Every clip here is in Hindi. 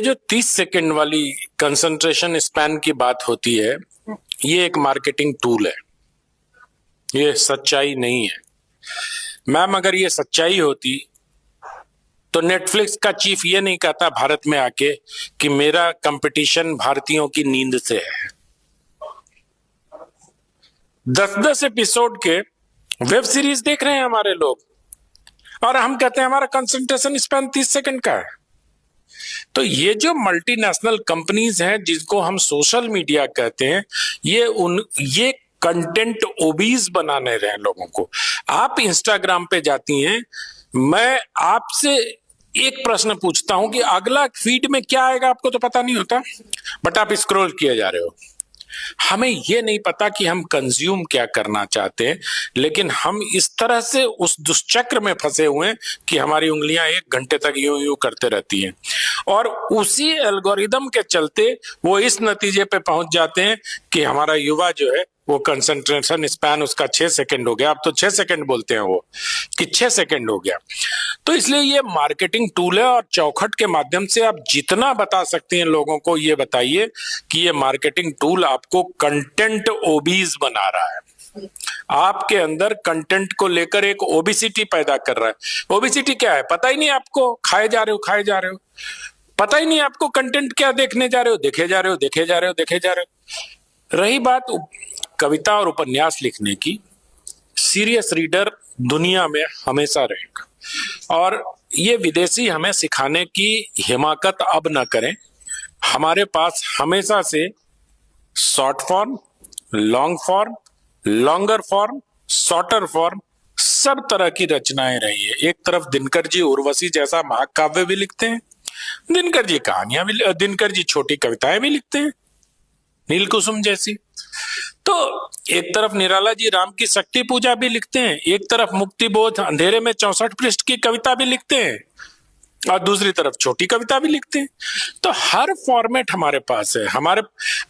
जो 30 सेकंड वाली कंसंट्रेशन स्पैन की बात होती है, ये एक मार्केटिंग टूल है, ये सच्चाई नहीं है। मैम, अगर ये सच्चाई होती तो नेटफ्लिक्स का चीफ ये नहीं कहता भारत में आके कि मेरा कंपटीशन भारतीयों की नींद से है। 10-10 एपिसोड के वेब सीरीज देख रहे हैं हमारे लोग, और हम कहते हैं हमारा कंसंट्रेशन स्पैन 30 सेकंड का है। तो ये जो मल्टीनेशनल कंपनीज हैं जिसको हम सोशल मीडिया कहते हैं, ये कंटेंट ओबीज बनाने रहे हैं लोगों को। आप इंस्टाग्राम पे जाती हैं, मैं आपसे एक प्रश्न पूछता हूं कि अगला फीड में क्या आएगा आपको तो पता नहीं होता, बट आप स्क्रॉल किए जा रहे हो। हमें यह नहीं पता कि हम कंज्यूम क्या करना चाहते हैं, लेकिन हम इस तरह से उस दुष्चक्र में फंसे हुए हैं कि हमारी उंगलियां 1 घंटे तक यूं यूं करते रहती हैं, और उसी एल्गोरिदम के चलते वो इस नतीजे पे पहुंच जाते हैं कि हमारा युवा जो है वो कंसंट्रेशन स्पैन उसका 6 सेकंड हो गया। अब तो 6 सेकंड बोलते हैं वो कि 6 सेकंड हो गया। तो इसलिए ये मार्केटिंग टूल है, और चौखट के माध्यम से आप जितना बता सकते हैं लोगों को ये बताइए कि ये मार्केटिंग टूल आपको कंटेंट ओबीज बना रहा है, आपके अंदर कंटेंट को लेकर एक ओबिसिटी पैदा कर रहा है। ओबिसिटी क्या है पता ही नहीं आपको, खाए जा रहे हो, पता ही नहीं आपको कंटेंट क्या देखने जा रहे हो, देखे जा रहे हो। रही बात कविता और उपन्यास लिखने की, सीरियस रीडर दुनिया में हमेशा रहेगा, और ये विदेशी हमें सिखाने की हिमाकत अब न करें। हमारे पास हमेशा से short form, long form, longer form, shorter form, सब तरह की रचनाएं रही है। एक तरफ दिनकर जी उर्वशी जैसा महाकाव्य भी लिखते हैं, दिनकर जी कहानियां भी, दिनकर जी छोटी कविताएं भी लिखते हैं, नील कुसुम जैसी। तो एक तरफ निराला जी राम की शक्ति पूजा भी लिखते हैं, एक तरफ मुक्ति बोध अंधेरे में 64 पृष्ठ की कविता भी लिखते हैं, और दूसरी तरफ छोटी कविता भी लिखते हैं। तो हर फॉर्मेट हमारे पास है।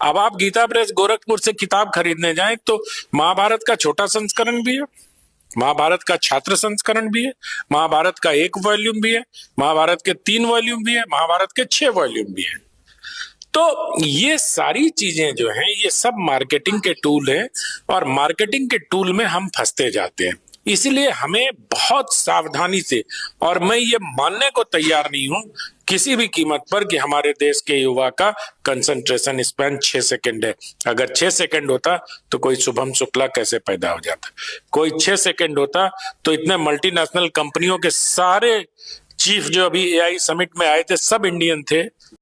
अब आप गीता प्रेस गोरखपुर से किताब खरीदने जाएं तो महाभारत का छोटा संस्करण भी है, महाभारत का छात्र संस्करण भी है, महाभारत का 1 वॉल्यूम भी है, महाभारत के 3 वॉल्यूम भी है, महाभारत के 6 वॉल्यूम भी है। तो ये सारी चीजें जो हैं ये सब मार्केटिंग के टूल हैं, और मार्केटिंग के टूल में हम फंसते जाते हैं। इसलिए हमें बहुत सावधानी से, और मैं ये मानने को तैयार नहीं हूं किसी भी कीमत पर कि हमारे देश के युवा का कंसंट्रेशन स्पैन 6 सेकंड है। अगर 6 सेकंड होता तो कोई शुभम शुक्ला कैसे पैदा हो जाता, कोई 6 सेकंड होता तो इतने मल्टीनेशनल कंपनियों के सारे चीफ जो अभी एआई समिट में आए थे सब इंडियन थे।